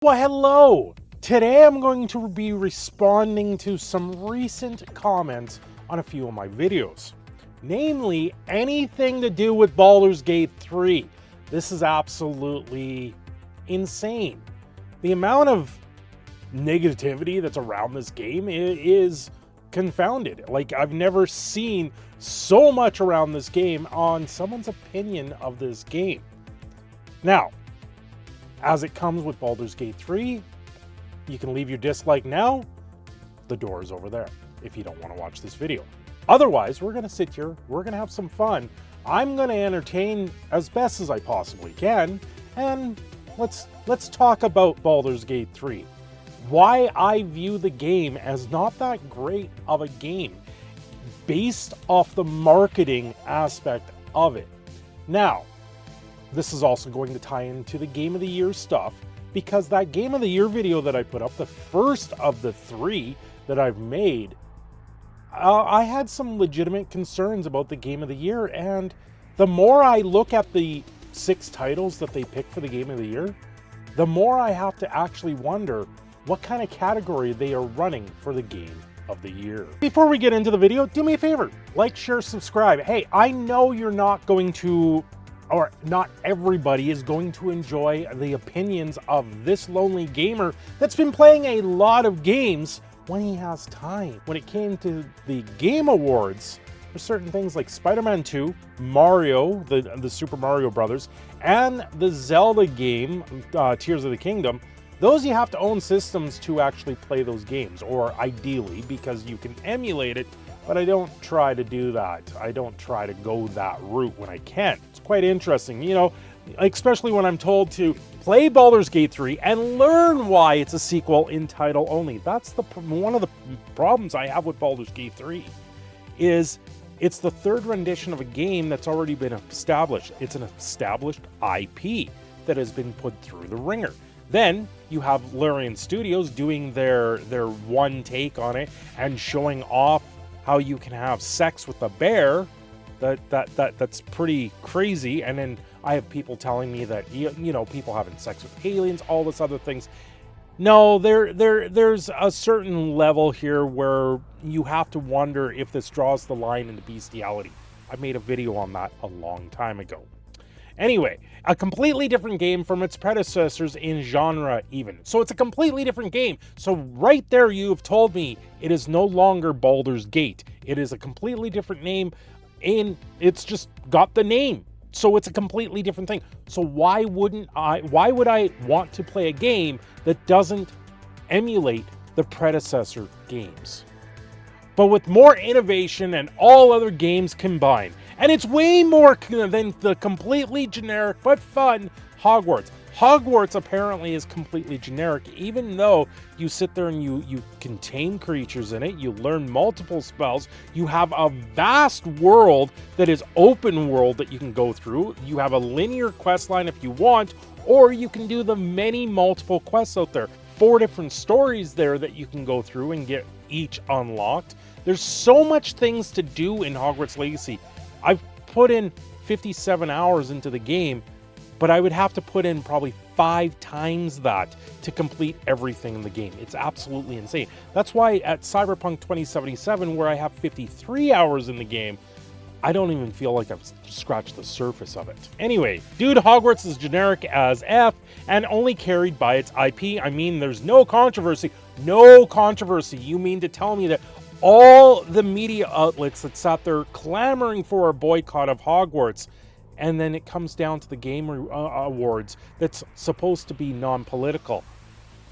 Well, hello! Today I'm going to be responding to some recent comments on a few of my videos. Namely, anything to do with Baldurs Gate 3. This is absolutely insane. The amount of negativity that's around this game is confounded. Like, I've never seen so much around this game on someone's opinion of this game. Now, as it comes with Baldurs Gate 3, you can leave your dislike now. The door is over there if you don't want to watch this video. Otherwise, we're going to sit here, we're going to have some fun. I'm going to entertain as best as I possibly can, and let's talk about Baldurs Gate 3. Why I view the game as not that great of a game based off the marketing aspect of it. Now, this is also going to tie into the Game of the Year stuff, because that Game of the Year video that I put up, the first of the 3 that I've made, I had some legitimate concerns about the Game of the Year, and the more I look at the 6 titles that they picked for the Game of the Year, the more I have to actually wonder what kind of category they are running for the Game of the Year. Before we get into the video, do me a favor, like, share, subscribe. Hey, I know you're not going to, or not everybody is going to enjoy the opinions of this lonely gamer that's been playing a lot of games when he has time. When it came to the Game Awards, there's certain things like Spider-Man 2, Mario, the Super Mario Brothers, and the Zelda game, Tears of the Kingdom. Those you have to own systems to actually play those games, or ideally, because you can emulate it, but I don't try to do that. I don't try to go that route when I can. It's quite interesting, you know, especially when I'm told to play Baldurs Gate 3 and learn why it's a sequel in title only. That's one of the problems I have with Baldurs Gate 3, is it's the third rendition of a game that's already been established. It's an established IP that has been put through the ringer. Then you have Larian Studios doing their one take on it and showing off how you can have sex with a bear. That's pretty crazy. And then I have people telling me that, you know, people having sex with aliens, all this other things. No, there's a certain level here where you have to wonder if this draws the line into bestiality. I made a video on that a long time ago. Anyway, a completely different game from its predecessors in genre even. So it's a completely different game. So right there you have told me it is no longer Baldur's Gate. It is a completely different name, and it's just got the name. So it's a completely different thing. So why would I want to play a game that doesn't emulate the predecessor games, but with more innovation and all other games combined? And it's way more than the completely generic but fun Hogwarts. Hogwarts apparently is completely generic, even though you sit there and you can tame creatures in it, you learn multiple spells, you have a vast world that is open world that you can go through, you have a linear quest line if you want, or you can do the many multiple quests out there. 4 different stories there that you can go through and get each unlocked. There's so much things to do in Hogwarts Legacy. I've put in 57 hours into the game, but I would have to put in probably 5 times that to complete everything in the game. It's absolutely insane. That's why at Cyberpunk 2077, where I have 53 hours in the game, I don't even feel like I've scratched the surface of it. Anyway, dude, Hogwarts is generic as F and only carried by its IP. I mean, there's no controversy. No controversy. You mean to tell me that all the media outlets that sat there clamoring for a boycott of Hogwarts, and then it comes down to the Game Awards that's supposed to be non-political?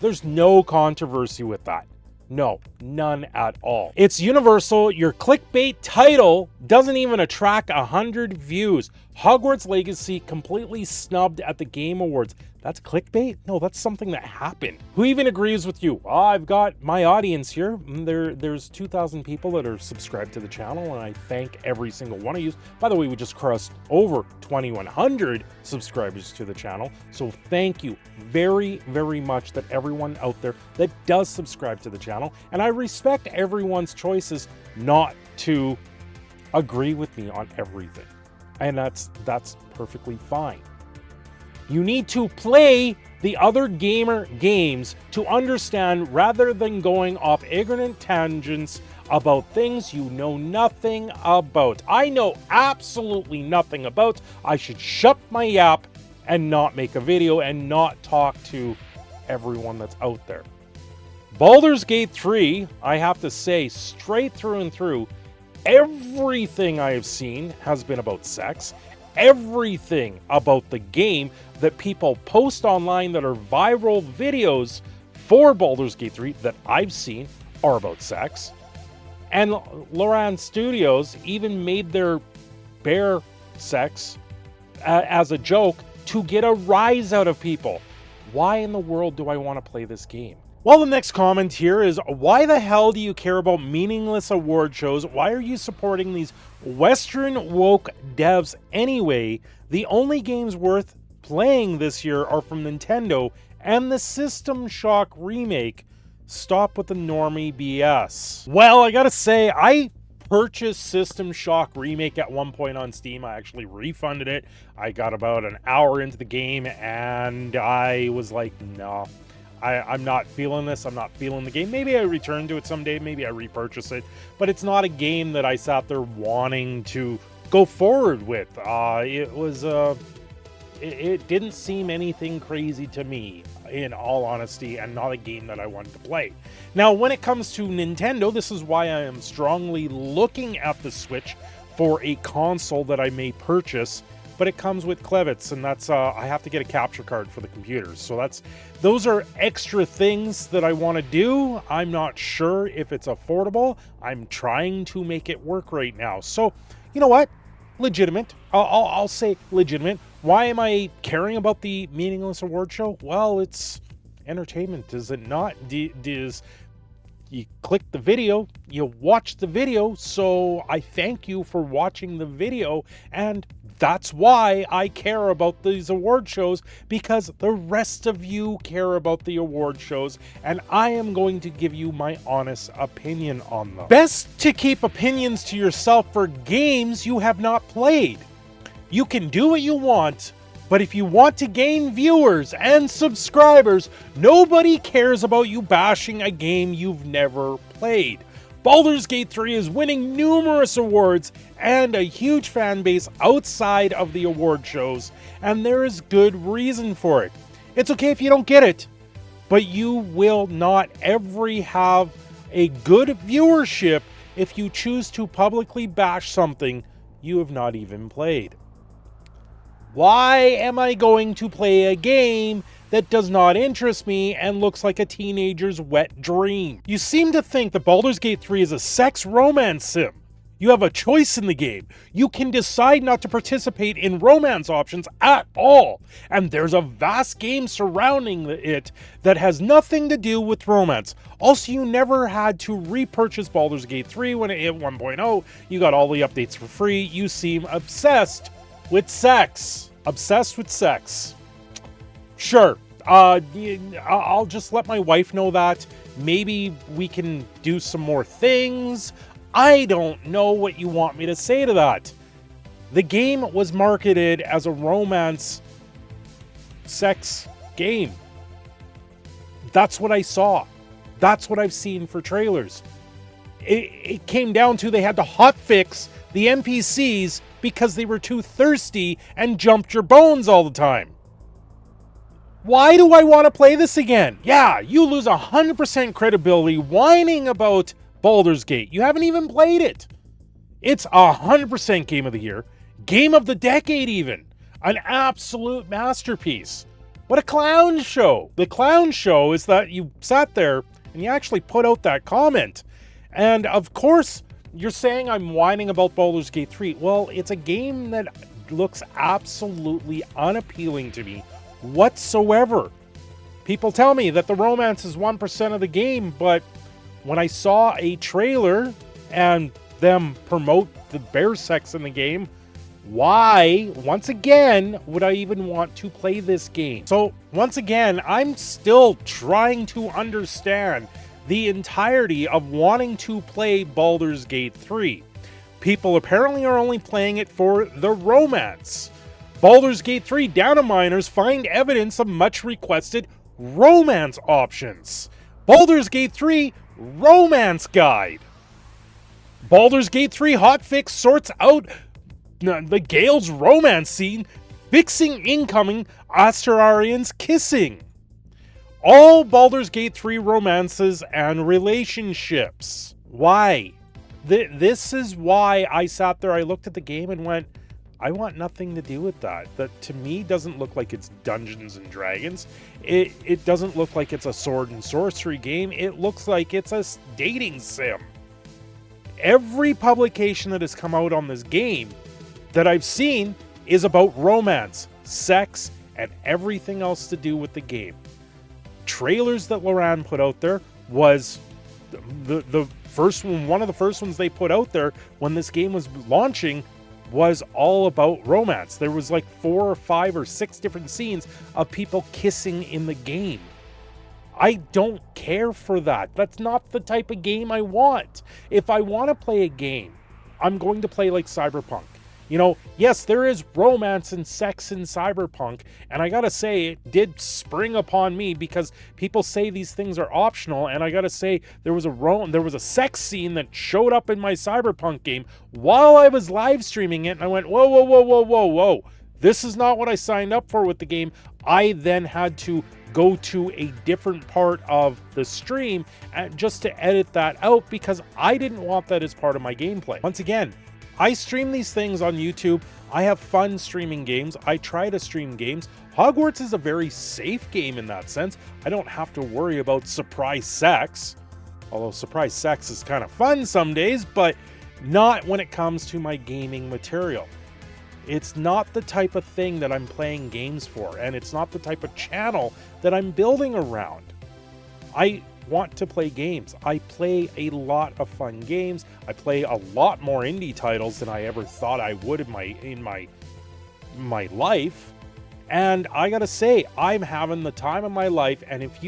There's no controversy with that. No, none at all. It's universal. Your clickbait title doesn't even attract 100 views. Hogwarts Legacy completely snubbed at the Game Awards. That's clickbait? No, that's something that happened. Who even agrees with you? I've got my audience here. There's 2,000 people that are subscribed to the channel, and I thank every single one of you. By the way, we just crossed over 2,100 subscribers to the channel. So thank you very, very much that everyone out there that does subscribe to the channel. And I respect everyone's choices not to agree with me on everything. And that's perfectly fine. You need to play the other gamer games to understand rather than going off ignorant tangents about things you know nothing about. I know absolutely nothing about. I should shut my yap and not make a video and not talk to everyone that's out there. Baldurs Gate 3, I have to say, straight through and through, everything I have seen has been about sex. Everything about the game that people post online that are viral videos for Baldurs Gate 3 that I've seen are about sex. And Loran Studios even made their bare sex as a joke to get a rise out of people. Why in the world do I want to play this game? Well, the next comment here is, why the hell do you care about meaningless award shows? Why are you supporting these Western woke devs anyway? The only games worth playing this year are from Nintendo and the System Shock remake. Stop with the normie BS. Well, I gotta say, I purchased System Shock remake at one point on Steam. I actually refunded it. I got about an hour into the game and I was like, no. I'm not feeling this. I'm not feeling the game. Maybe I return to it someday. Maybe I repurchase it. But it's not a game that I sat there wanting to go forward with. It didn't seem anything crazy to me, in all honesty, and not a game that I wanted to play. Now, when it comes to Nintendo, this is why I am strongly looking at the Switch for a console that I may purchase. But it comes with clevets, and that's I have to get a capture card for the computers. So those are extra things that I want to do. I'm not sure if it's affordable. I'm trying to make it work right now. So, you know what? Legitimate. I'll say legitimate. Why am I caring about the meaningless award show? Well, it's entertainment, is it not? You click the video, you watch the video, so I thank you for watching the video, and that's why I care about these award shows, because the rest of you care about the award shows, and I am going to give you my honest opinion on them. Best to keep opinions to yourself for games you have not played. You can do what you want, but if you want to gain viewers and subscribers, nobody cares about you bashing a game you've never played. Baldurs Gate 3 is winning numerous awards and a huge fan base outside of the award shows, and there is good reason for it. It's okay if you don't get it, but you will not ever have a good viewership if you choose to publicly bash something you have not even played. Why am I going to play a game that does not interest me and looks like a teenager's wet dream? You seem to think that Baldurs Gate 3 is a sex romance sim. You have a choice in the game. You can decide not to participate in romance options at all. And there's a vast game surrounding it that has nothing to do with romance. Also, you never had to repurchase Baldurs Gate 3 when it hit 1.0. You got all the updates for free. You seem obsessed with sex. Obsessed with sex. Sure. I'll just let my wife know that. Maybe we can do some more things. I don't know what you want me to say to that. The game was marketed as a romance sex game. That's what I saw. That's what I've seen for trailers. It came down to they had to hotfix the NPCs because they were too thirsty and jumped your bones all the time. Why do I want to play this again? Yeah, you lose 100% credibility whining about Baldur's Gate. You haven't even played it. It's 100% game of the year, game of the decade even. An absolute masterpiece. What a clown show. The clown show is that you sat there and you actually put out that comment. And of course, you're saying I'm whining about Baldur's Gate 3. Well, it's a game that looks absolutely unappealing to me whatsoever. People tell me that the romance is 1% of the game, but when I saw a trailer and them promote the bear sex in the game, why, once again, would I even want to play this game? So, once again, I'm still trying to understand the entirety of wanting to play Baldur's Gate 3. People apparently are only playing it for the romance. Baldurs Gate 3 data miners find evidence of much requested romance options. Baldurs Gate 3 romance guide. Baldurs Gate 3 hotfix sorts out the Gale's romance scene, fixing incoming Asterarians kissing. All Baldurs Gate 3 romances and relationships. Why? This is why I sat there, I looked at the game and went, I want nothing to do with that. That to me doesn't look like it's Dungeons and Dragons. It doesn't look like it's a sword and sorcery game. It looks like it's a dating sim. Every publication that has come out on this game that I've seen is about romance, sex, and everything else to do with the game. Trailers that Loran put out there was the first one. One of the first ones they put out there when this game was launching was all about romance. There was like 4 or 5 or 6 different scenes of people kissing in the game. I don't care for that. That's not the type of game I want. If I want to play a game, I'm going to play like Cyberpunk. You know, yes, there is romance and sex in Cyberpunk, and I gotta say, it did spring upon me because people say these things are optional, and I gotta say, there was a sex scene that showed up in my Cyberpunk game while I was live streaming it, and I went, whoa, whoa, whoa, whoa, whoa, whoa. This is not what I signed up for with the game. I then had to go to a different part of the stream just to edit that out because I didn't want that as part of my gameplay. Once again, I stream these things on YouTube. I have fun streaming games. I try to stream games. Hogwarts is a very safe game in that sense. I don't have to worry about surprise sex. Although surprise sex is kind of fun some days, but not when it comes to my gaming material. It's not the type of thing that I'm playing games for, and it's not the type of channel that I'm building around. I want to play games. I play a lot of fun games. I play a lot more indie titles than I ever thought I would in my life. And I gotta say, I'm having the time of my life, and if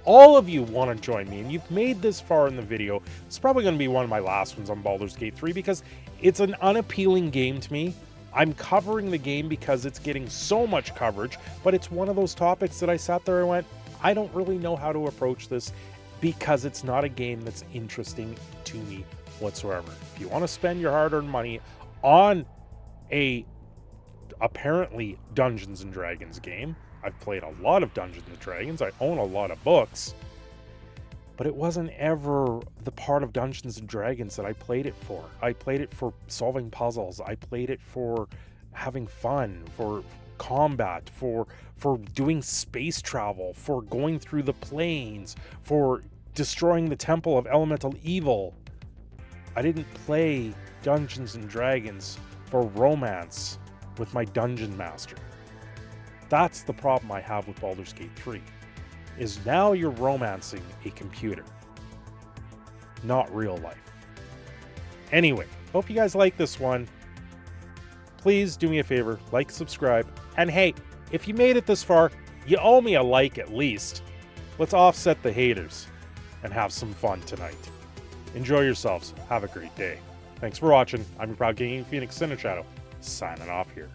all of you want to join me, and you've made this far in the video, it's probably going to be one of my last ones on Baldur's Gate 3, because it's an unappealing game to me. I'm covering the game because it's getting so much coverage, but it's one of those topics that I sat there and went, I don't really know how to approach this because it's not a game that's interesting to me whatsoever. If you want to spend your hard-earned money on a apparently Dungeons and Dragons game, I've played a lot of Dungeons and Dragons, I own a lot of books, but it wasn't ever the part of Dungeons and Dragons that I played it for. I played it for solving puzzles. I played it for having fun, for combat, for doing space travel, for going through the planes, for destroying the Temple of Elemental Evil. I didn't play Dungeons and Dragons for romance with my dungeon master. That's the problem I have with Baldur's Gate 3. Is now you're romancing a computer, not real life. Anyway, hope you guys like this one. Please do me a favor, like, subscribe, and hey, if you made it this far, you owe me a like at least. Let's offset the haters and have some fun tonight. Enjoy yourselves. Have a great day. Thanks for watching. I'm your proud Gaming Phoenix Shadow, signing off here.